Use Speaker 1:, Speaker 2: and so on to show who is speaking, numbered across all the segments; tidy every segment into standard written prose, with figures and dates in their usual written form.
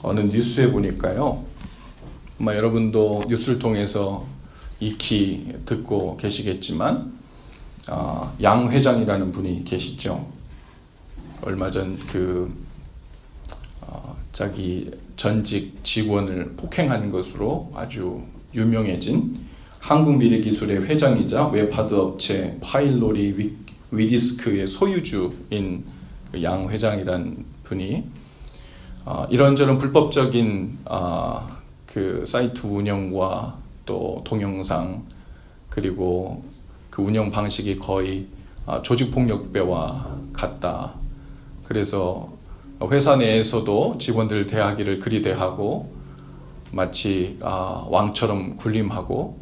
Speaker 1: 어느 뉴스에 보니까요. 아마 여러분도 뉴스를 통해서 익히 듣고 계시겠지만 양 회장이라는 분이 계시죠. 얼마 전 자기 전직 직원을 폭행한 것으로 아주 유명해진 한국미래기술의 회장이자 웹하드 업체 파일로리 위디스크의 소유주인 양 회장이란 분이 이런저런 불법적인 그 사이트 운영과 또 동영상 그리고 그 운영 방식이 거의 조직폭력배와 같다. 그래서 회사 내에서도 직원들 대하기를 그리 대하고 마치 왕처럼 군림하고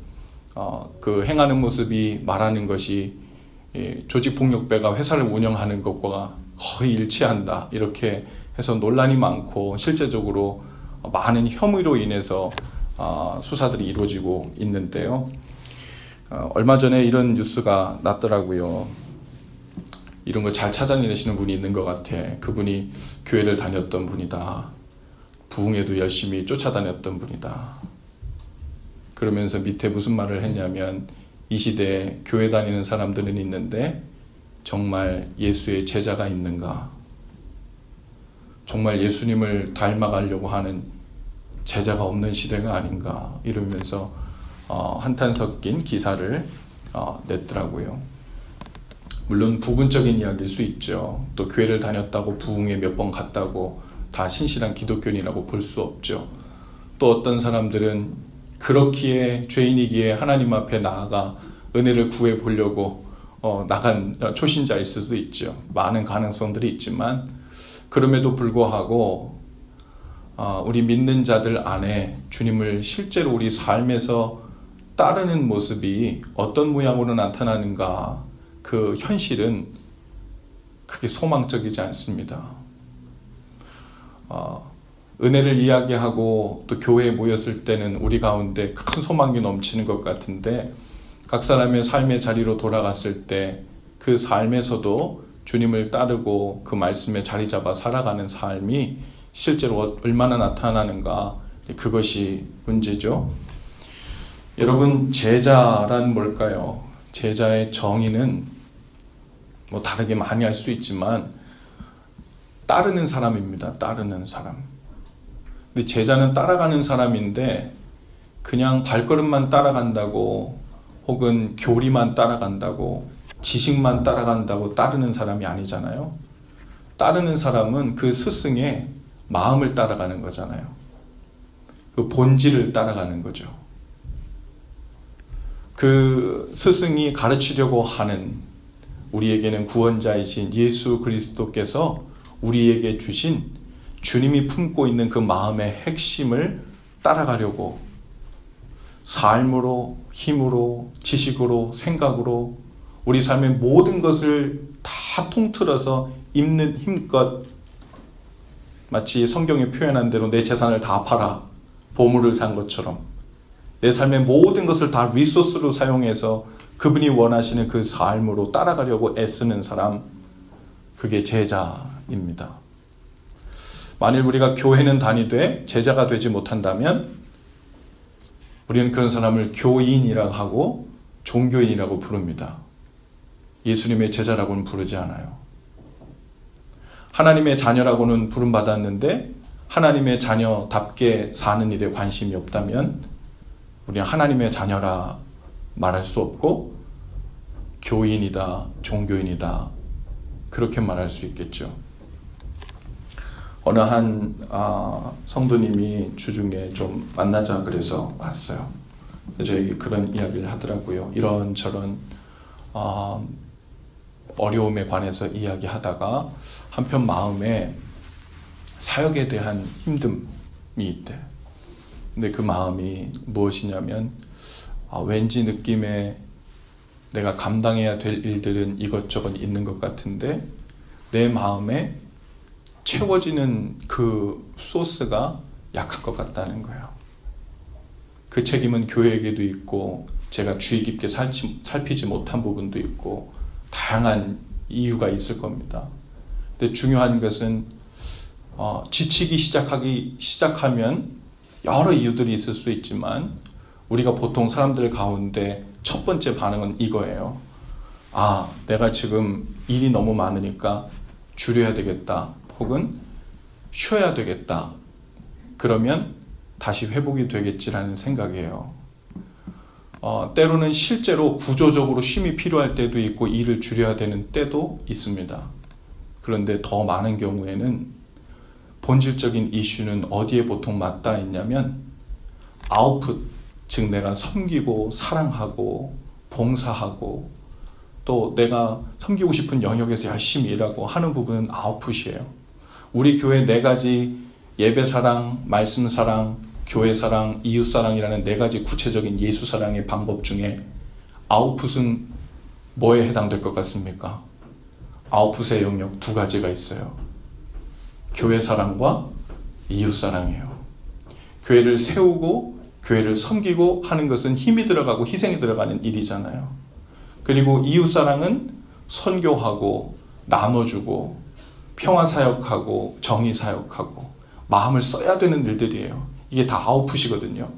Speaker 1: 그 행하는 모습이 말하는 것이 조직폭력배가 회사를 운영하는 것과 거의 일치한다. 이렇게 해서 논란이 많고 실제적으로 많은 혐의로 인해서 수사들이 이루어지고 있는데요. 얼마 전에 이런 뉴스가 났더라고요. 이런 걸 잘 찾아내시는 분이 있는 것 같아. 그분이 교회를 다녔던 분이다. 부흥에도 열심히 쫓아다녔던 분이다. 그러면서 밑에 무슨 말을 했냐면 이 시대에 교회 다니는 사람들은 있는데 정말 예수의 제자가 있는가? 정말 예수님을 닮아가려고 하는 제자가 없는 시대가 아닌가? 이러면서 한탄 섞인 기사를 냈더라고요. 물론 부분적인 이야기일 수 있죠. 또 교회를 다녔다고 부흥에 몇 번 갔다고 다 신실한 기독교인이라고 볼 수 없죠. 또 어떤 사람들은 그렇기에 죄인이기에 하나님 앞에 나아가 은혜를 구해 보려고 나간 초신자일 수도 있죠. 많은 가능성들이 있지만 그럼에도 불구하고 우리 믿는 자들 안에 주님을 실제로 우리 삶에서 따르는 모습이 어떤 모양으로 나타나는가, 그 현실은 크게 소망적이지 않습니다. 은혜를 이야기하고 또 교회에 모였을 때는 우리 가운데 큰 소망이 넘치는 것 같은데 각 사람의 삶의 자리로 돌아갔을 때 그 삶에서도 주님을 따르고 그 말씀에 자리 잡아 살아가는 삶이 실제로 얼마나 나타나는가, 그것이 문제죠. 여러분, 제자란 뭘까요? 제자의 정의는 뭐 다르게 많이 할 수 있지만 따르는 사람입니다. 따르는 사람. 근데 제자는 따라가는 사람인데 그냥 발걸음만 따라간다고 혹은 교리만 따라간다고 지식만 따라간다고 따르는 사람이 아니잖아요. 따르는 사람은 그 스승의 마음을 따라가는 거잖아요. 그 본질을 따라가는 거죠. 그 스승이 가르치려고 하는 우리에게는 구원자이신 예수 그리스도께서 우리에게 주신 주님이 품고 있는 그 마음의 핵심을 따라가려고 삶으로, 힘으로, 지식으로, 생각으로 우리 삶의 모든 것을 다 통틀어서 입는 힘껏 마치 성경에 표현한 대로 내 재산을 다 팔아 보물을 산 것처럼 내 삶의 모든 것을 다 리소스로 사용해서 그분이 원하시는 그 삶으로 따라가려고 애쓰는 사람, 그게 제자입니다. 만일 우리가 교회는 다니되 제자가 되지 못한다면 우리는 그런 사람을 교인이라고 하고 종교인이라고 부릅니다. 예수님의 제자라고는 부르지 않아요. 하나님의 자녀라고는 부름받았는데 하나님의 자녀답게 사는 일에 관심이 없다면 우리는 하나님의 자녀라 말할 수 없고 교인이다, 종교인이다 그렇게 말할 수 있겠죠. 어느 한 성도님이 주중에 좀 만나자 그래서 왔어요. 저희 그런 이야기를 하더라고요. 이런저런 어려움에 관해서 이야기하다가 한편 마음에 사역에 대한 힘듦이 있대. 근데 그 마음이 무엇이냐면 왠지 느낌에 내가 감당해야 될 일들은 이것저것 있는 것 같은데 내 마음에 채워지는 그 소스가 약한 것 같다는 거예요. 그 책임은 교회에게도 있고 제가 주의 깊게 살피지 못한 부분도 있고 다양한 이유가 있을 겁니다. 근데 중요한 것은 지치기 시작하면 여러 이유들이 있을 수 있지만 우리가 보통 사람들 가운데 첫 번째 반응은 이거예요. 내가 지금 일이 너무 많으니까 줄여야 되겠다. 혹은 쉬어야 되겠다. 그러면 다시 회복이 되겠지라는 생각이에요. 때로는 실제로 구조적으로 쉼이 필요할 때도 있고 일을 줄여야 되는 때도 있습니다. 그런데 더 많은 경우에는 본질적인 이슈는 어디에 보통 맞닿아 있냐면 아웃풋, 즉 내가 섬기고 사랑하고 봉사하고 또 내가 섬기고 싶은 영역에서 열심히 일하고 하는 부분은 아웃풋이에요. 우리 교회 4가지 예배 사랑, 말씀 사랑, 교회 사랑, 이웃 사랑이라는 4가지 구체적인 예수 사랑의 방법 중에 아웃풋은 뭐에 해당될 것 같습니까? 아웃풋의 영역 2가지가 있어요. 교회 사랑과 이웃 사랑이에요. 교회를 세우고 교회를 섬기고 하는 것은 힘이 들어가고 희생이 들어가는 일이잖아요. 그리고 이웃 사랑은 선교하고 나눠주고 평화 사역하고 정의 사역하고 마음을 써야 되는 일들이에요. 이게 다 아웃풋이거든요.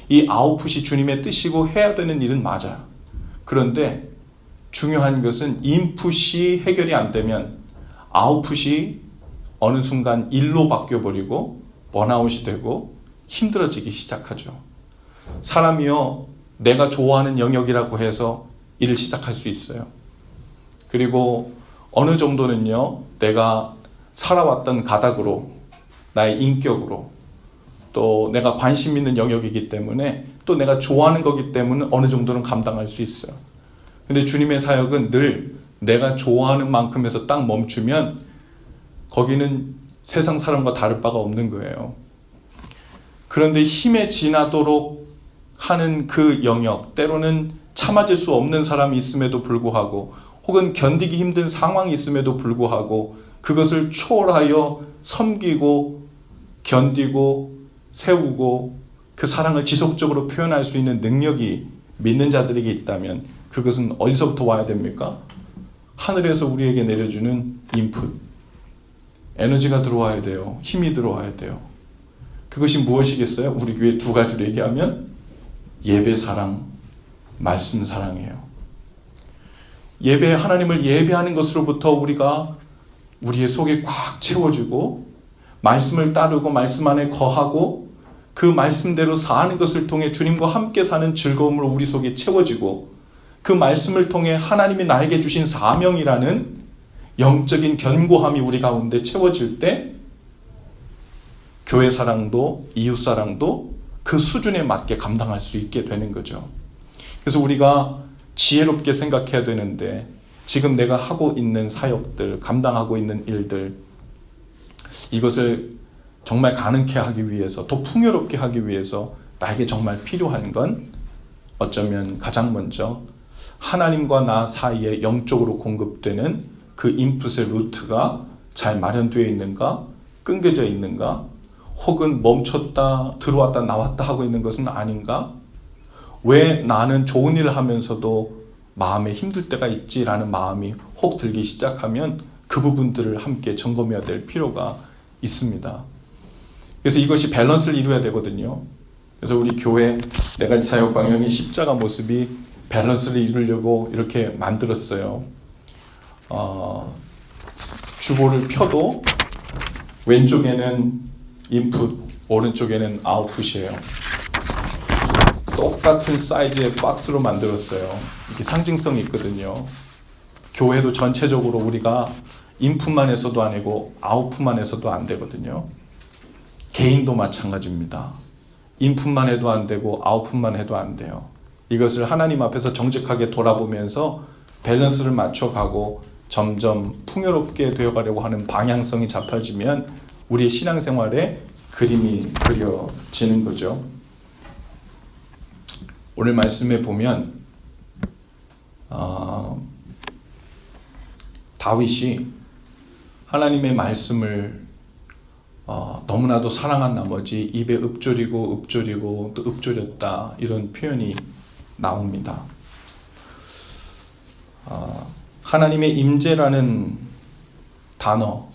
Speaker 1: 이 아웃풋이 주님의 뜻이고 해야 되는 일은 맞아요. 그런데 중요한 것은 인풋이 해결이 안 되면 아웃풋이 어느 순간 일로 바뀌어버리고 번아웃이 되고 힘들어지기 시작하죠. 사람이요, 내가 좋아하는 영역이라고 해서 일을 시작할 수 있어요. 그리고 어느 정도는요, 내가 살아왔던 가닥으로, 나의 인격으로, 또 내가 관심 있는 영역이기 때문에 또 내가 좋아하는 거기 때문에 어느 정도는 감당할 수 있어요. 근데 주님의 사역은 늘 내가 좋아하는 만큼에서 딱 멈추면 거기는 세상 사람과 다를 바가 없는 거예요. 그런데 힘에 지나도록 하는 그 영역, 때로는 참아질 수 없는 사람이 있음에도 불구하고 혹은 견디기 힘든 상황이 있음에도 불구하고 그것을 초월하여 섬기고 견디고 세우고 그 사랑을 지속적으로 표현할 수 있는 능력이 믿는 자들에게 있다면 그것은 어디서부터 와야 됩니까? 하늘에서 우리에게 내려주는 인풋, 에너지가 들어와야 돼요. 힘이 들어와야 돼요. 그것이 무엇이겠어요? 우리 교회 2가지로 얘기하면 예배 사랑, 말씀 사랑이에요. 예배, 하나님을 예배하는 것으로부터 우리가 우리의 속에 꽉 채워지고 말씀을 따르고 말씀 안에 거하고 그 말씀대로 사는 것을 통해 주님과 함께 사는 즐거움으로 우리 속에 채워지고 그 말씀을 통해 하나님이 나에게 주신 사명이라는 영적인 견고함이 우리 가운데 채워질 때 교회 사랑도 이웃 사랑도 그 수준에 맞게 감당할 수 있게 되는 거죠. 그래서 우리가 지혜롭게 생각해야 되는데 지금 내가 하고 있는 사역들, 감당하고 있는 일들, 이것을 정말 가능케 하기 위해서, 더 풍요롭게 하기 위해서 나에게 정말 필요한 건 어쩌면 가장 먼저 하나님과 나 사이에 영적으로 공급되는 그 인풋의 루트가 잘 마련되어 있는가, 끊겨져 있는가, 혹은 멈췄다 들어왔다 나왔다 하고 있는 것은 아닌가? 왜 나는 좋은 일을 하면서도 마음에 힘들 때가 있지라는 마음이 혹 들기 시작하면 그 부분들을 함께 점검해야 될 필요가 있습니다. 그래서 이것이 밸런스를 이루어야 되거든요. 그래서 우리 교회 내갈 사역 방향이 십자가 모습이 밸런스를 이루려고 이렇게 만들었어요. 주보를 펴도 왼쪽에는 인풋, 오른쪽에는 아웃풋이에요. 똑같은 사이즈의 박스로 만들었어요. 이게 상징성이 있거든요. 교회도 전체적으로 우리가 인풋만 해서도 아니고 아웃풋만 해서도 안 되거든요. 개인도 마찬가지입니다. 인풋만 해도 안 되고 아웃풋만 해도 안 돼요. 이것을 하나님 앞에서 정직하게 돌아보면서 밸런스를 맞춰가고 점점 풍요롭게 되어가려고 하는 방향성이 잡혀지면 우리의 신앙생활에 그림이 그려지는 거죠. 오늘 말씀에 보면 다윗이 하나님의 말씀을 너무나도 사랑한 나머지 입에 읊조리고 또 읊조렸다 이런 표현이 나옵니다. 하나님의 임재라는 단어,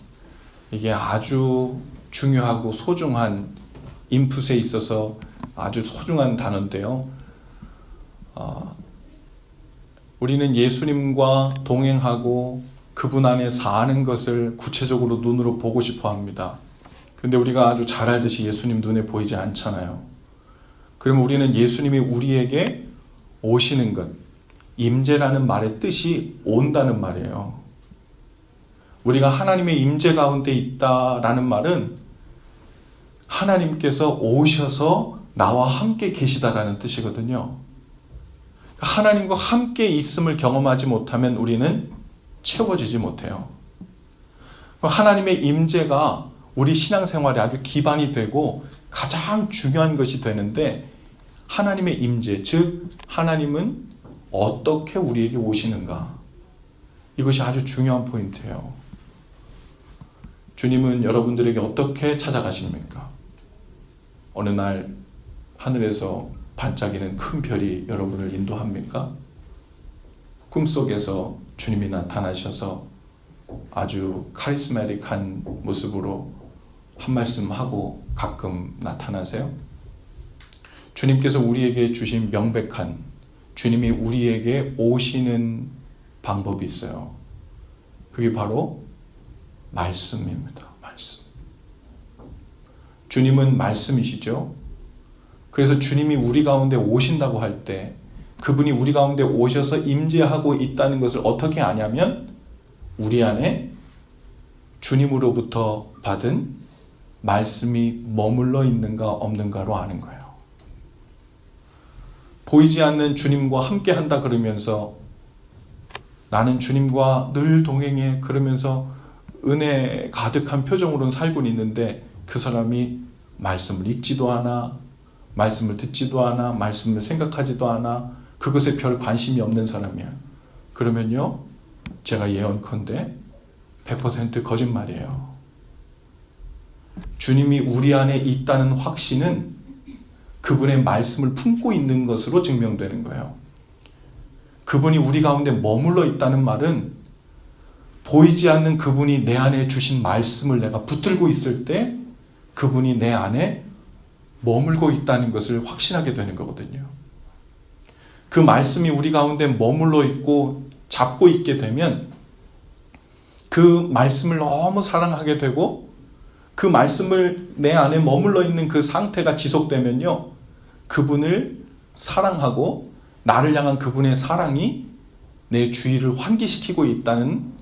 Speaker 1: 이게 아주 중요하고 소중한 인풋에 있어서 아주 소중한 단어인데요. 우리는 예수님과 동행하고 그분 안에 사는 것을 구체적으로 눈으로 보고 싶어 합니다. 근데 우리가 아주 잘 알듯이 예수님 눈에 보이지 않잖아요. 그럼 우리는 예수님이 우리에게 오시는 것, 임재라는 말의 뜻이 온다는 말이에요. 우리가 하나님의 임재 가운데 있다라는 말은 하나님께서 오셔서 나와 함께 계시다라는 뜻이거든요. 하나님과 함께 있음을 경험하지 못하면 우리는 채워지지 못해요. 하나님의 임재가 우리 신앙생활에 아주 기반이 되고 가장 중요한 것이 되는데, 하나님의 임재, 즉 하나님은 어떻게 우리에게 오시는가, 이것이 아주 중요한 포인트예요. 주님은 여러분들에게 어떻게 찾아가십니까? 어느 날 하늘에서 반짝이는 큰 별이 여러분을 인도합니까? 꿈속에서 주님이 나타나셔서 아주 카리스마틱한 모습으로 한 말씀 하고 가끔 나타나세요? 주님께서 우리에게 주신 명백한, 주님이 우리에게 오시는 방법이 있어요. 그게 바로 말씀입니다. 말씀. 주님은 말씀이시죠. 그래서 주님이 우리 가운데 오신다고 할 때, 그분이 우리 가운데 오셔서 임재하고 있다는 것을 어떻게 아냐면, 우리 안에 주님으로부터 받은 말씀이 머물러 있는가 없는가로 아는 거예요. 보이지 않는 주님과 함께 한다 그러면서 나는 주님과 늘 동행해 그러면서 은혜 가득한 표정으로는 살고 있는데, 그 사람이 말씀을 읽지도 않아, 말씀을 듣지도 않아, 말씀을 생각하지도 않아, 그것에 별 관심이 없는 사람이야. 그러면요, 제가 예언컨대 100% 거짓말이에요. 주님이 우리 안에 있다는 확신은 그분의 말씀을 품고 있는 것으로 증명되는 거예요. 그분이 우리 가운데 머물러 있다는 말은 보이지 않는 그분이 내 안에 주신 말씀을 내가 붙들고 있을 때 그분이 내 안에 머물고 있다는 것을 확신하게 되는 거거든요. 그 말씀이 우리 가운데 머물러 있고 잡고 있게 되면 그 말씀을 너무 사랑하게 되고, 그 말씀을 내 안에 머물러 있는 그 상태가 지속되면요, 그분을 사랑하고 나를 향한 그분의 사랑이 내 주위를 환기시키고 있다는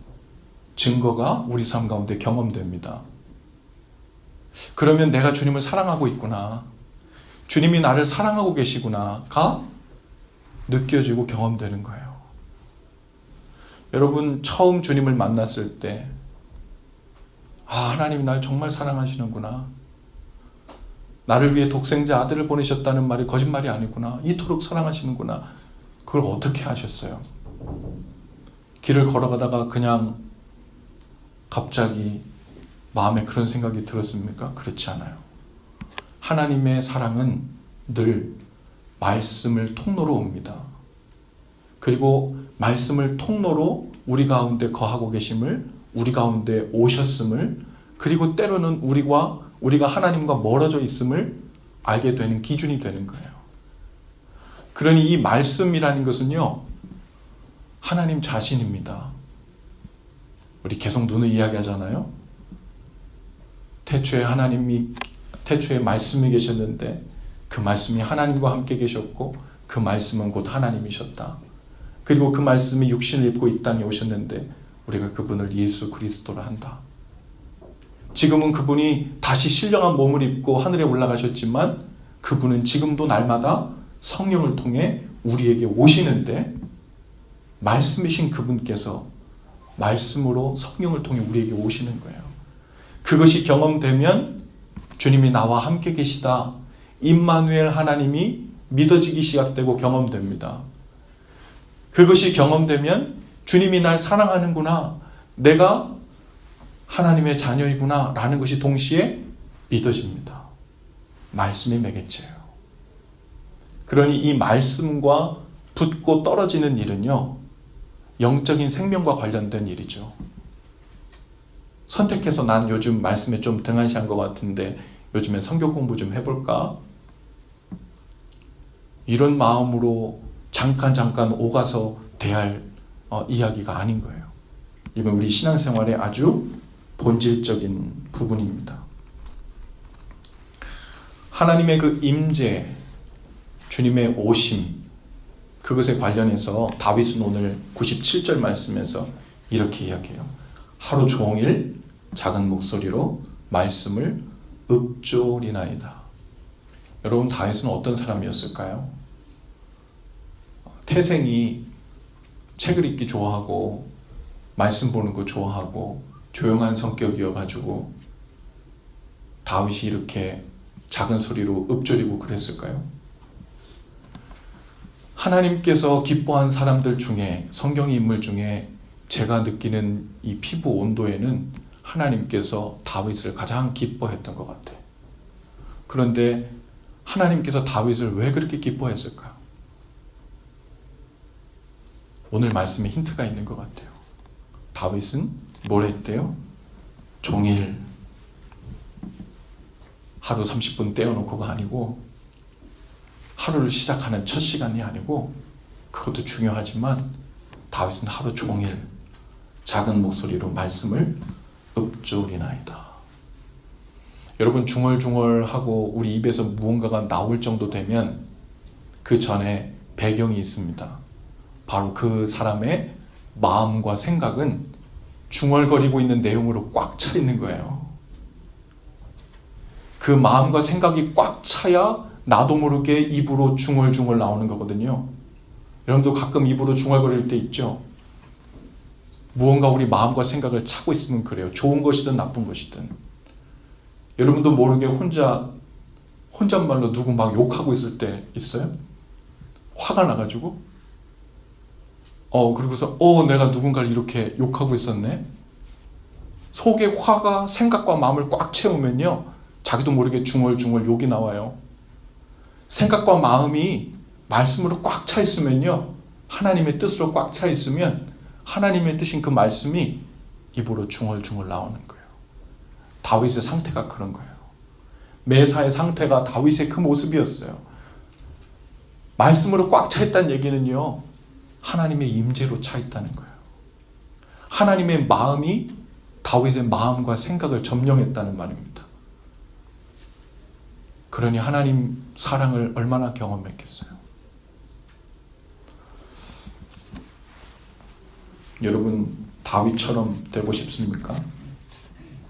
Speaker 1: 증거가 우리 삶 가운데 경험됩니다. 그러면 내가 주님을 사랑하고 있구나, 주님이 나를 사랑하고 계시구나가 느껴지고 경험되는 거예요. 여러분, 처음 주님을 만났을 때 하나님이 날 정말 사랑하시는구나, 나를 위해 독생자 아들을 보내셨다는 말이 거짓말이 아니구나, 이토록 사랑하시는구나, 그걸 어떻게 하셨어요? 길을 걸어가다가 그냥 갑자기 마음에 그런 생각이 들었습니까? 그렇지 않아요. 하나님의 사랑은 늘 말씀을 통로로 옵니다. 그리고 말씀을 통로로 우리 가운데 거하고 계심을, 우리 가운데 오셨음을, 그리고 때로는 우리가 하나님과 멀어져 있음을 알게 되는 기준이 되는 거예요. 그러니 이 말씀이라는 것은요, 하나님 자신입니다. 우리 계속 눈을 이야기하잖아요. 태초에 말씀이 계셨는데 그 말씀이 하나님과 함께 계셨고 그 말씀은 곧 하나님이셨다. 그리고 그 말씀이 육신을 입고 이 땅에 오셨는데 우리가 그분을 예수 그리스도라 한다. 지금은 그분이 다시 신령한 몸을 입고 하늘에 올라가셨지만 그분은 지금도 날마다 성령을 통해 우리에게 오시는데, 말씀이신 그분께서 말씀으로 성령을 통해 우리에게 오시는 거예요. 그것이 경험되면 주님이 나와 함께 계시다, 임마누엘 하나님이 믿어지기 시작되고 경험됩니다. 그것이 경험되면 주님이 날 사랑하는구나, 내가 하나님의 자녀이구나 라는 것이 동시에 믿어집니다. 말씀이 매개체예요. 그러니 이 말씀과 붙고 떨어지는 일은요, 영적인 생명과 관련된 일이죠. 선택해서 난 요즘 말씀에 좀 등한시한 것 같은데 요즘에 성경 공부 좀 해볼까? 이런 마음으로 잠깐 오가서 대할 이야기가 아닌 거예요. 이건 우리 신앙생활의 아주 본질적인 부분입니다. 하나님의 그 임재, 주님의 오심, 그것에 관련해서 다윗은 오늘 97절 말씀에서 이렇게 이야기해요. 하루 종일 작은 목소리로 말씀을 읊조리나이다. 여러분, 다윗은 어떤 사람이었을까요? 태생이 책을 읽기 좋아하고 말씀 보는 거 좋아하고 조용한 성격이어가지고 다윗이 이렇게 작은 소리로 읊조리고 그랬을까요? 하나님께서 기뻐한 사람들 중에, 성경의 인물 중에 제가 느끼는 이 피부 온도에는 하나님께서 다윗을 가장 기뻐했던 것 같아요. 그런데 하나님께서 다윗을 왜 그렇게 기뻐했을까요? 오늘 말씀에 힌트가 있는 것 같아요. 다윗은 뭘 했대요? 종일 하루 30분 떼어놓고가 아니고 하루를 시작하는 첫 시간이 아니고, 그것도 중요하지만 다윗은 하루 종일 작은 목소리로 말씀을 읊조리나이다. 여러분, 중얼중얼하고 우리 입에서 무언가가 나올 정도 되면 그 전에 배경이 있습니다. 바로 그 사람의 마음과 생각은 중얼거리고 있는 내용으로 꽉 차 있는 거예요. 그 마음과 생각이 꽉 차야 나도 모르게 입으로 중얼중얼 나오는 거거든요. 여러분도 가끔 입으로 중얼거릴 때 있죠? 무언가 우리 마음과 생각을 차고 있으면 그래요. 좋은 것이든 나쁜 것이든. 여러분도 모르게 혼잣말로 누구 막 욕하고 있을 때 있어요? 화가 나가지고 그리고서 내가 누군가를 이렇게 욕하고 있었네. 속에 화가 생각과 마음을 꽉 채우면요, 자기도 모르게 중얼중얼 욕이 나와요. 생각과 마음이 말씀으로 꽉 차 있으면요, 하나님의 뜻으로 꽉 차 있으면 하나님의 뜻인 그 말씀이 입으로 중얼중얼 나오는 거예요. 다윗의 상태가 그런 거예요. 메사의 상태가 다윗의 그 모습이었어요. 말씀으로 꽉 차 있다는 얘기는요, 하나님의 임재로 차 있다는 거예요. 하나님의 마음이 다윗의 마음과 생각을 점령했다는 말입니다. 그러니 하나님 사랑을 얼마나 경험했겠어요. 여러분, 다윗처럼 되고 싶습니까?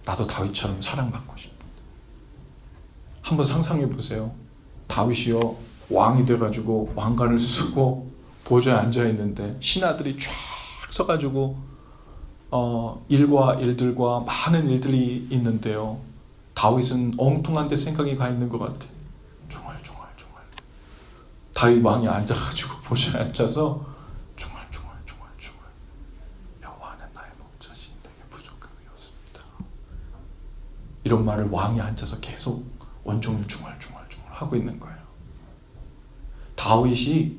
Speaker 1: 나도 다윗처럼 사랑받고 싶습니다. 한번 상상해 보세요. 다윗이요, 왕이 돼가지고 왕관을 쓰고 보좌에 앉아있는데 신하들이 쫙 서가지고 일들과 많은 일들이 있는데요, 다윗은 엉뚱한 데 생각이 가 있는 것 같아. 중얼중얼. 다윗 왕이 앉아가지고 보좌에 앉아서 중얼. 여호와는 나의 목자시, 내게 부족함이 없습니다. 이런 말을 왕이 앉아서 계속 온종일 중얼 하고 있는 거예요. 다윗이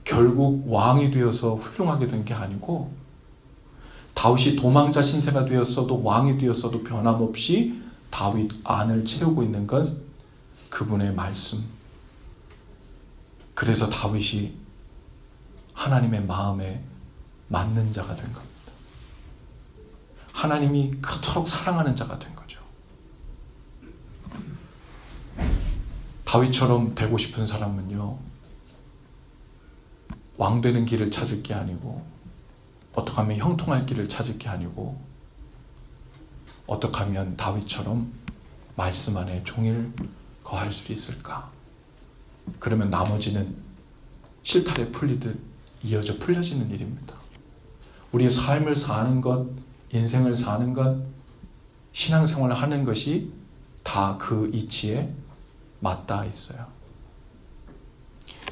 Speaker 1: 결국 왕이 되어서 훌륭하게 된 게 아니고, 다윗이 도망자 신세가 되었어도 왕이 되었어도 변함없이 다윗 안을 채우고 있는 건 그분의 말씀. 그래서 다윗이 하나님의 마음에 맞는 자가 된 겁니다. 하나님이 그토록 사랑하는 자가 된 거죠. 다윗처럼 되고 싶은 사람은요, 왕 되는 길을 찾을 게 아니고, 어떻게 하면 형통할 길을 찾을 게 아니고, 어떻게 하면 다윗처럼 말씀 안에 종일 거할 수 있을까? 그러면 나머지는 실타래 풀리듯 이어져 풀려지는 일입니다. 우리의 삶을 사는 것, 인생을 사는 것, 신앙생활을 하는 것이 다 그 이치에 맞닿아 있어요.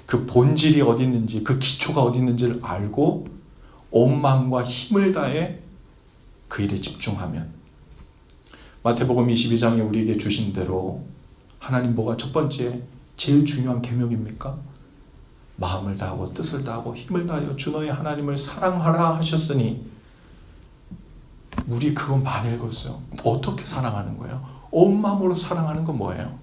Speaker 1: 그 본질이 어디 있는지, 그 기초가 어디 있는지를 알고 온 마음과 힘을 다해 그 일에 집중하면, 마태복음 22장에 우리에게 주신 대로 하나님 뭐가 첫 번째 제일 중요한 계명입니까? 마음을 다하고 뜻을 다하고 힘을 다하여 주 너의 하나님을 사랑하라 하셨으니, 우리 그거 많이 읽었어요. 어떻게 사랑하는 거예요? 온 마음으로 사랑하는 건 뭐예요?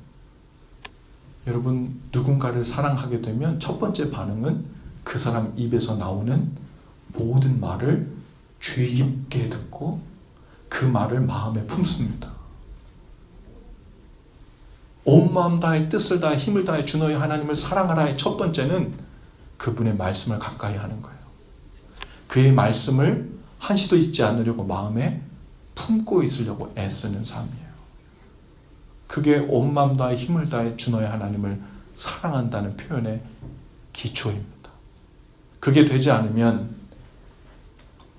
Speaker 1: 여러분, 누군가를 사랑하게 되면 첫 번째 반응은 그 사람 입에서 나오는 모든 말을 주의 깊게 듣고 그 말을 마음에 품습니다. 온 마음 다해 뜻을 다해 힘을 다해 주 너희 하나님을 사랑하라의 첫 번째는 그분의 말씀을 가까이 하는 거예요. 그의 말씀을 한시도 잊지 않으려고 마음에 품고 있으려고 애쓰는 삶이에요. 그게 온 마음 다해 힘을 다해 주 너희 하나님을 사랑한다는 표현의 기초입니다. 그게 되지 않으면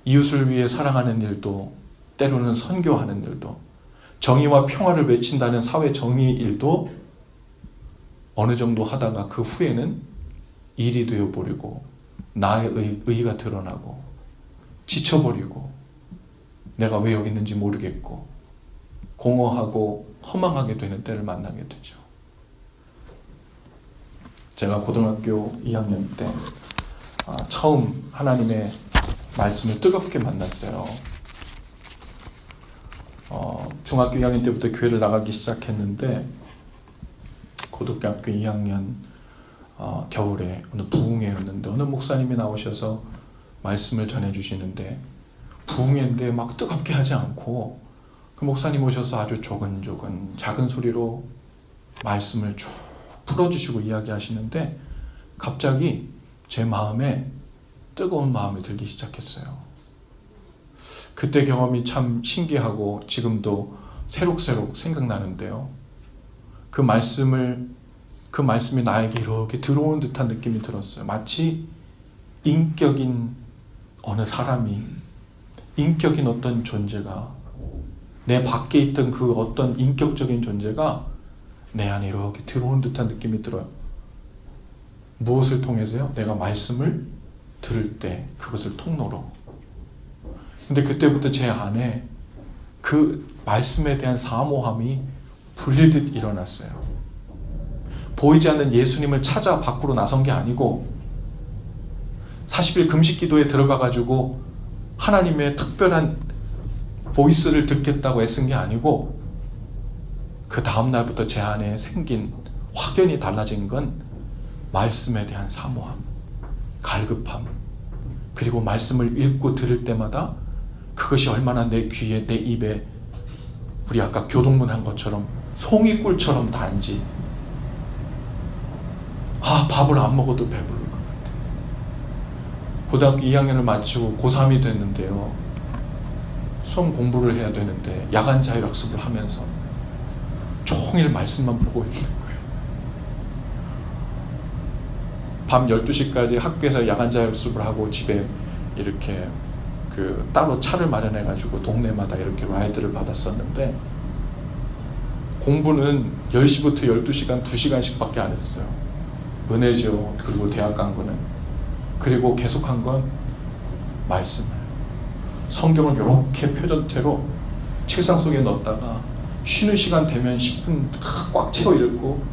Speaker 1: 이웃을 위해 사랑하는 일도, 때로는 선교하는 일도, 정의와 평화를 외친다는 사회 정의 일도 어느 정도 하다가 그 후에는 일이 되어버리고 나의 의의가 드러나고 지쳐버리고 내가 왜 여기 있는지 모르겠고 공허하고 허망하게 되는 때를 만나게 되죠. 제가 고등학교 2학년 때 처음 하나님의 말씀을 뜨겁게 만났어요. 중학교 2학년 때부터 교회를 나가기 시작했는데 고등학교 2학년 겨울에 어느 부흥회였는데 어느 목사님이 나오셔서 말씀을 전해주시는데 부흥회인데 막 뜨겁게 하지 않고 그 목사님 오셔서 아주 조근조근 작은 소리로 말씀을 쭉 풀어주시고 이야기하시는데 갑자기 제 마음에 뜨거운 마음이 들기 시작했어요. 그때 경험이 참 신기하고 지금도 새록새록 생각나는데요. 그 말씀이 나에게 이렇게 들어온 듯한 느낌이 들었어요. 마치 인격인 어느 사람이, 인격인 어떤 존재가, 내 밖에 있던 그 어떤 인격적인 존재가 내 안에 이렇게 들어온 듯한 느낌이 들어요. 무엇을 통해서요? 내가 말씀을 들을 때 그것을 통로로. 근데 그때부터 제 안에 그 말씀에 대한 사모함이 불릴듯 일어났어요. 보이지 않는 예수님을 찾아 밖으로 나선 게 아니고 40일 금식 기도에 들어가가지고 하나님의 특별한 보이스를 듣겠다고 애쓴 게 아니고 그 다음날부터 제 안에 생긴 확연히 달라진 건 말씀에 대한 사모함, 갈급함, 그리고 말씀을 읽고 들을 때마다 그것이 얼마나 내 귀에, 내 입에 우리 아까 교동문 한 것처럼 송이꿀처럼 단지 밥을 안 먹어도 배부를 것 같아요. 고등학교 2학년을 마치고 고3이 됐는데요. 수험 공부를 해야 되는데 야간 자율학습을 하면서 종일 말씀만 보고 있는 거예요. 밤 12시까지 학교에서 야간 자율학습을 하고 집에 이렇게 따로 차를 마련해가지고 동네마다 이렇게 라이드를 받았었는데 공부는 10시부터 12시간 2시간씩 밖에 안 했어요. 은혜죠. 그리고 대학 간 거는. 그리고 계속한 건 말씀을. 성경을 이렇게 표전태로 책상 속에 넣었다가 쉬는 시간 되면 10분 꽉 채워 읽고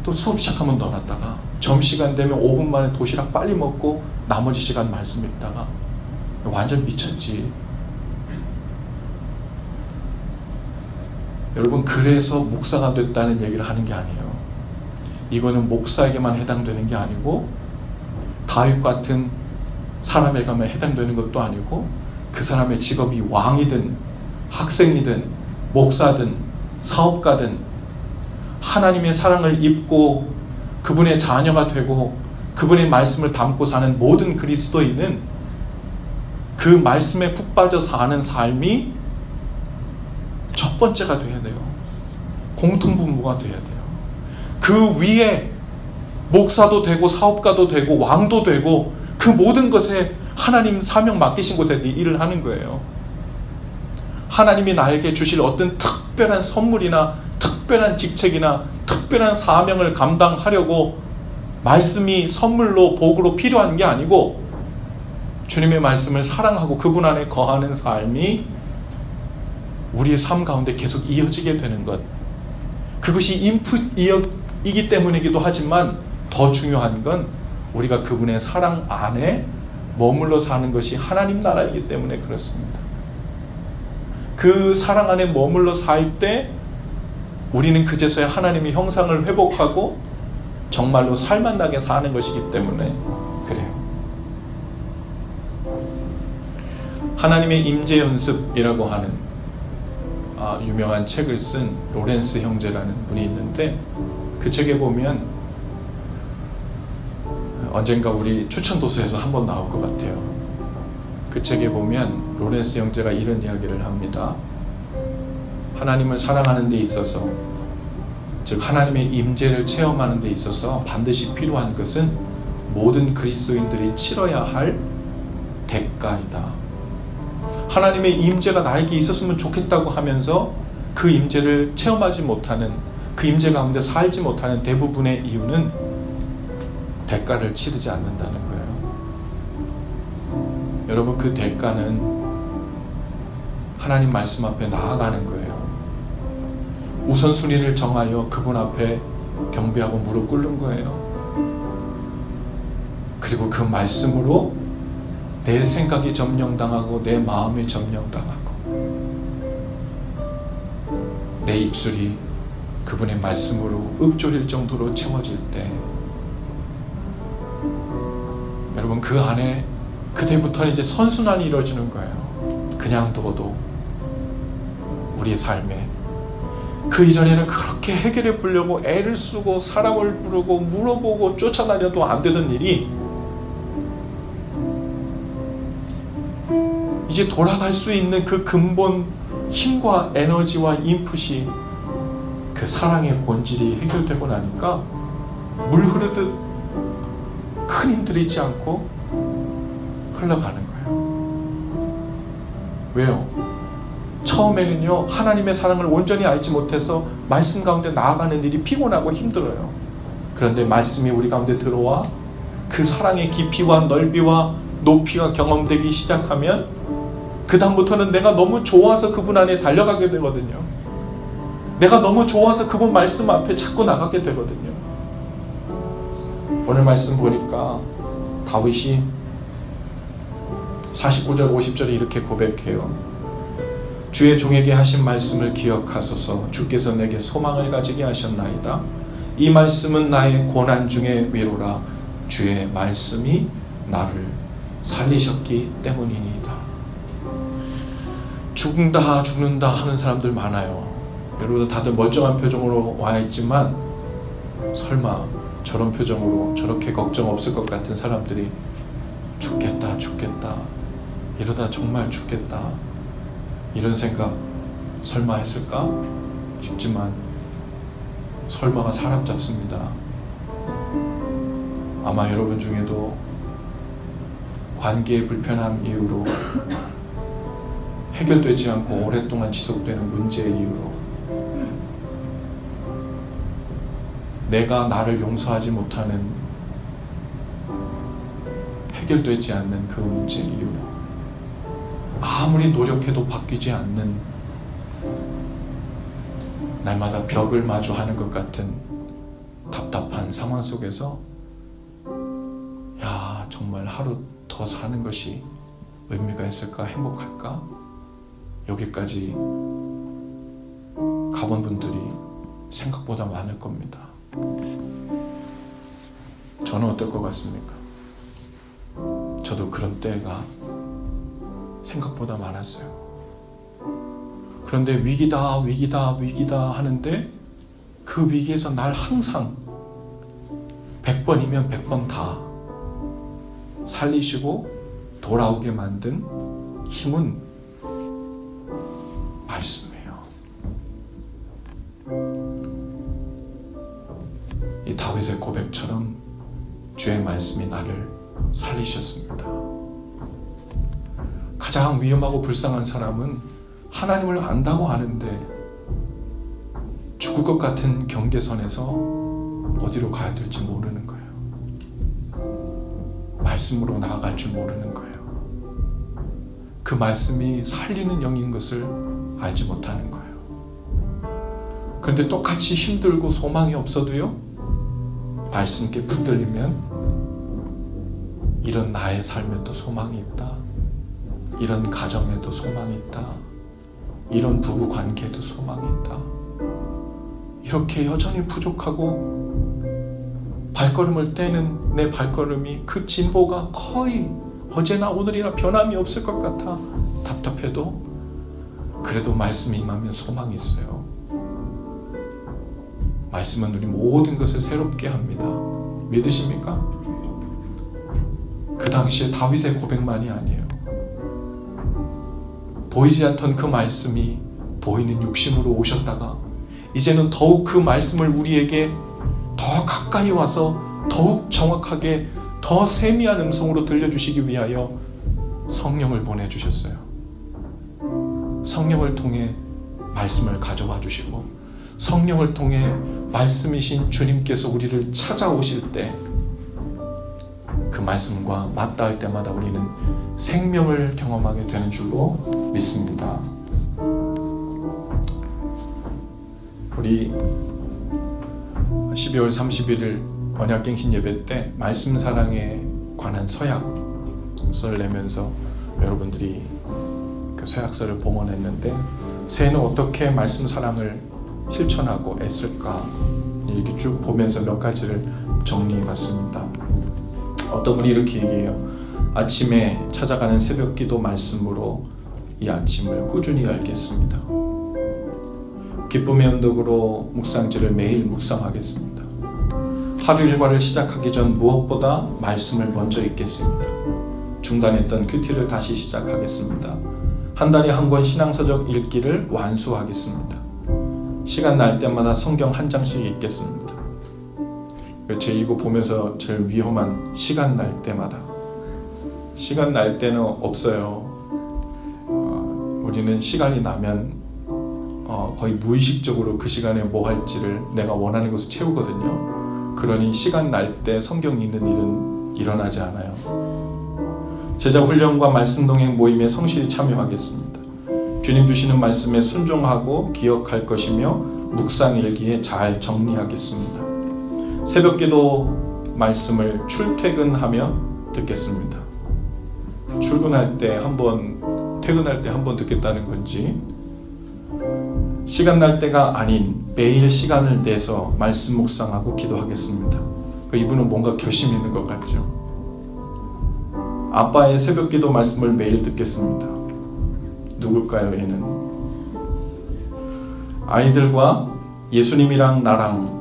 Speaker 1: 또 수업 시작하면 넣어놨다가 점심시간 되면 5분 만에 도시락 빨리 먹고 나머지 시간 말씀 읽다가 완전 미쳤지. 여러분, 그래서 목사가 됐다는 얘기를 하는 게 아니에요. 이거는 목사에게만 해당되는 게 아니고 다윗 같은 사람에게만 해당되는 것도 아니고 그 사람의 직업이 왕이든 학생이든 목사든 사업가든 하나님의 사랑을 입고 그분의 자녀가 되고 그분의 말씀을 담고 사는 모든 그리스도인은 그 말씀에 푹 빠져 사는 삶이 첫 번째가 돼야 돼요. 공통분모가 돼야 돼요. 그 위에 목사도 되고 사업가도 되고 왕도 되고 그 모든 것에 하나님 사명 맡기신 곳에 일을 하는 거예요. 하나님이 나에게 주실 어떤 특별한 선물이나 특별한 직책이나 특별한 사명을 감당하려고 말씀이 선물로 복으로 필요한 게 아니고 주님의 말씀을 사랑하고 그분 안에 거하는 삶이 우리의 삶 가운데 계속 이어지게 되는 것, 그것이 인풋이기 때문이기도 하지만 더 중요한 건 우리가 그분의 사랑 안에 머물러 사는 것이 하나님 나라이기 때문에 그렇습니다. 그 사랑 안에 머물러 살 때 우리는 그제서야 하나님의 형상을 회복하고 정말로 살만나게 사는 것이기 때문에 그래요. 하나님의 임재 연습이라고 하는 유명한 책을 쓴 로렌스 형제라는 분이 있는데, 그 책에 보면 언젠가 우리 추천 도서에서 한번 나올 것 같아요. 그 책에 보면 로렌스 형제가 이런 이야기를 합니다. 하나님을 사랑하는 데 있어서, 즉 하나님의 임재를 체험하는 데 있어서 반드시 필요한 것은 모든 그리스도인들이 치러야 할 대가이다. 하나님의 임재가 나에게 있었으면 좋겠다고 하면서 그 임재를 체험하지 못하는, 그 임재 가운데 살지 못하는 대부분의 이유는 대가를 치르지 않는다는 거예요. 여러분, 그 대가는 하나님 말씀 앞에 나아가는 거예요. 우선순위를 정하여 그분 앞에 경배하고 무릎 꿇는 거예요. 그리고 그 말씀으로 내 생각이 점령당하고 내 마음이 점령당하고 내 입술이 그분의 말씀으로 읊조릴 정도로 채워질 때, 여러분, 그 안에 그때부터는 이제 선순환이 이루어지는 거예요. 그냥 둬도 우리의 삶에, 그 이전에는 그렇게 해결해 보려고 애를 쓰고 사람을 부르고 물어보고 쫓아다녀도 안 되던 일이 이제 돌아갈 수 있는 그 근본 힘과 에너지와 인풋이, 그 사랑의 본질이 해결되고 나니까 물 흐르듯 큰 힘 들이지 않고 흘러가는 거예요. 왜요? 처음에는요, 하나님의 사랑을 온전히 알지 못해서 말씀 가운데 나아가는 일이 피곤하고 힘들어요. 그런데 말씀이 우리 가운데 들어와 그 사랑의 깊이와 넓이와 높이가 경험되기 시작하면 그 다음부터는 내가 너무 좋아서 그분 안에 달려가게 되거든요. 내가 너무 좋아서 그분 말씀 앞에 자꾸 나가게 되거든요. 오늘 말씀 보니까 다윗이 49절 50절에 이렇게 고백해요. 주의 종에게 하신 말씀을 기억하소서. 주께서 내게 소망을 가지게 하셨나이다. 이 말씀은 나의 고난 중의 위로라. 주의 말씀이 나를 살리셨기 때문이니이다. 죽는다 하는 사람들 많아요. 여러분들 다들 멀쩡한 표정으로 와 있지만 설마 저런 표정으로 저렇게 걱정 없을 것 같은 사람들이 죽겠다 이러다 정말 죽겠다 이런 생각 설마 했을까 싶지만 설마가 사람 잡습니다. 아마 여러분 중에도 관계의 불편함 이유로 해결되지 않고 오랫동안 지속되는 문제의 이유로 내가 나를 용서하지 못하는 해결되지 않는 그 문제 이유로 아무리 노력해도 바뀌지 않는 날마다 벽을 마주하는 것 같은 답답한 상황 속에서 야, 정말 하루 더 사는 것이 의미가 있을까? 행복할까? 여기까지 가본 분들이 생각보다 많을 겁니다. 저는 어떨 것 같습니까? 저도 그런 때가 생각보다 많았어요. 그런데 위기다 하는데 그 위기에서 날 항상 100번이면 100번 다 살리시고 돌아오게 만든 힘은 말씀이에요. 이 다윗의 고백처럼 주의 말씀이 나를 살리셨습니다. 가장 위험하고 불쌍한 사람은 하나님을 안다고 하는데 죽을 것 같은 경계선에서 어디로 가야 될지 모르는 거예요. 말씀으로 나아갈 줄 모르는 거예요. 그 말씀이 살리는 영인 것을 알지 못하는 거예요. 그런데 똑같이 힘들고 소망이 없어도요, 말씀께 붙들리면 이런 나의 삶에도 소망이 있다. 이런 가정에도 소망이 있다. 이런 부부 관계도 소망이 있다. 이렇게 여전히 부족하고 발걸음을 떼는 내 발걸음이 그 진보가 거의 어제나 오늘이나 변함이 없을 것 같아 답답해도 그래도 말씀이 임하면 소망이 있어요. 말씀은 우리 모든 것을 새롭게 합니다. 믿으십니까? 그 당시에 다윗의 고백만이 아니에요. 보이지 않던 그 말씀이 보이는 육신으로 오셨다가 이제는 더욱 그 말씀을 우리에게 더 가까이 와서 더욱 정확하게 더 세미한 음성으로 들려주시기 위하여 성령을 보내주셨어요. 성령을 통해 말씀을 가져와 주시고 성령을 통해 말씀이신 주님께서 우리를 찾아오실 때 그 말씀과 맞닿을 때마다 우리는 생명을 경험하게 되는 줄로 믿습니다. 우리 12월 31일 언약갱신 예배 때 말씀 사랑에 관한 서약서를 내면서 여러분들이 그 서약서를 봉헌했는데 새해는 어떻게 말씀 사랑을 실천하고 애쓸까 이렇게 쭉 보면서 몇 가지를 정리해봤습니다. 어떤 분이 이렇게 얘기해요. 아침에 찾아가는 새벽기도 말씀으로 이 아침을 꾸준히 열겠습니다. 기쁨의 언덕으로 묵상지를 매일 묵상하겠습니다. 하루 일과를 시작하기 전 무엇보다 말씀을 먼저 읽겠습니다. 중단했던 큐티를 다시 시작하겠습니다. 한 달에 한 권 신앙서적 읽기를 완수하겠습니다. 시간 날 때마다 성경 한 장씩 읽겠습니다. 제 이거 보면서 제일 위험한 시간 날 때마다. 시간 날 때는 없어요. 우리는 시간이 나면 거의 무의식적으로 그 시간에 뭐 할지를 내가 원하는 것을 채우거든요. 그러니 시간 날 때 성경 읽는 일은 일어나지 않아요. 제자 훈련과 말씀 동행 모임에 성실히 참여하겠습니다. 주님 주시는 말씀에 순종하고 기억할 것이며 묵상 일기에 잘 정리하겠습니다. 새벽기도 말씀을 출퇴근하며 듣겠습니다. 출근할 때 한 번, 퇴근할 때 한 번 듣겠다는 건지 시간 날 때가 아닌 매일 시간을 내서 말씀 묵상하고 기도하겠습니다. 이분은 뭔가 결심이 있는 것 같죠. 아빠의 새벽기도 말씀을 매일 듣겠습니다. 누굴까요, 얘는? 아이들과 예수님이랑 나랑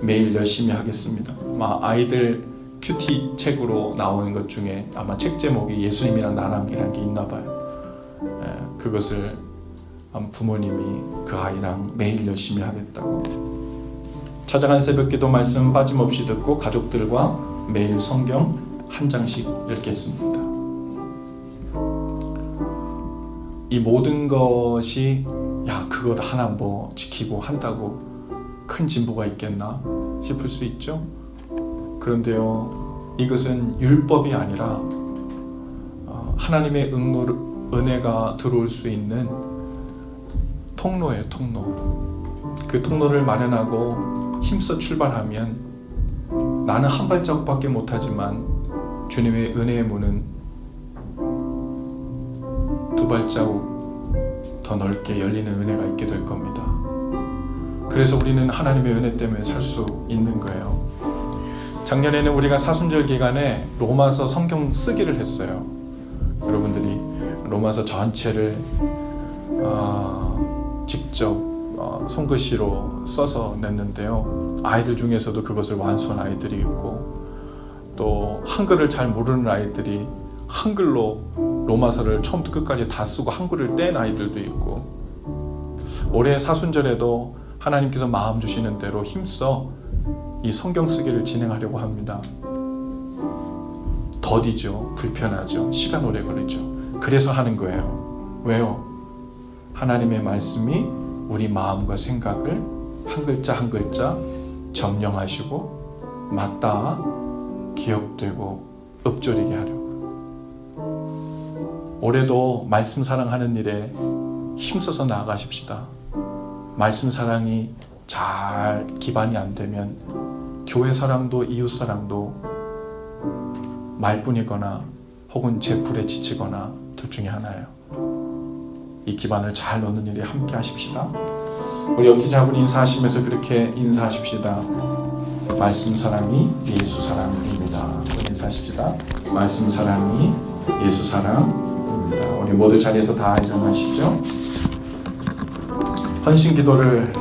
Speaker 1: 매일 열심히 하겠습니다. 아마 아이들 큐티 책으로 나오는 것 중에 아마 책 제목이 예수님이랑 나랑이라는 게 있나 봐요. 그것을 부모님이 그 아이랑 매일 열심히 하겠다고. 찾아간 새벽기도 말씀 빠짐없이 듣고 가족들과 매일 성경 한 장씩 읽겠습니다. 이 모든 것이 그거 하나 뭐 지키고 한다고 큰 진보가 있겠나 싶을 수 있죠. 그런데요, 이것은 율법이 아니라 하나님의 은혜가 들어올 수 있는 통로예요. 통로. 그 통로를 마련하고 힘써 출발하면 나는 한 발자국밖에 못하지만 주님의 은혜의 문은 두 발자국 더 넓게 열리는 은혜가 있게 될 겁니다. 그래서 우리는 하나님의 은혜 때문에 살 수 있는 거예요. 작년에는 우리가 사순절 기간에 로마서 성경 쓰기를 했어요. 여러분들이 로마서 전체를 직접 손글씨로 써서 냈는데요. 아이들 중에서도 그것을 완수한 아이들이 있고 또 한글을 잘 모르는 아이들이 한글로 로마서를 처음부터 끝까지 다 쓰고 한글을 뗀 아이들도 있고 올해 사순절에도 하나님께서 마음 주시는 대로 힘써 이 성경 쓰기를 진행하려고 합니다. 더디죠. 불편하죠. 시간 오래 걸리죠. 그래서 하는 거예요. 왜요? 하나님의 말씀이 우리 마음과 생각을 한 글자 한 글자 점령하시고 맞닿아 기억되고 읊조리게 하려고. 올해도 말씀 사랑하는 일에 힘써서 나아가십시다. 말씀 사랑이 잘 기반이 안 되면 교회 사랑도 이웃 사랑도 말뿐이거나 혹은 제 불에 지치거나 둘 중에 하나예요. 이 기반을 잘 넣는 일에 함께 하십시다. 우리 엮기자분 인사하시면서 그렇게 인사하십시다. 말씀 사랑이 예수 사랑입니다. 인사하십시다. 말씀 사랑이 예수 사랑입니다. 우리 모두 자리에서 다 일어나시죠. 헌신 기도를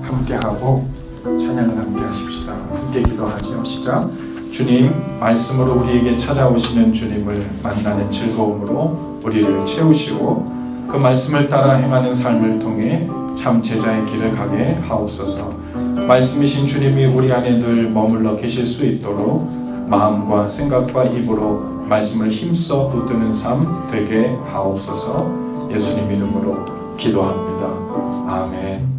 Speaker 1: 함께 하고 찬양을 함께 하십시다. 함께 기도하죠. 시작. 주님, 말씀으로 우리에게 찾아오시는 주님을 만나는 즐거움으로 우리를 채우시고 그 말씀을 따라 행하는 삶을 통해 참 제자의 길을 가게 하옵소서. 말씀이신 주님이 우리 안에 늘 머물러 계실 수 있도록 마음과 생각과 입으로 말씀을 힘써 붙드는 삶 되게 하옵소서. 예수님 이름으로 기도합니다. 아멘.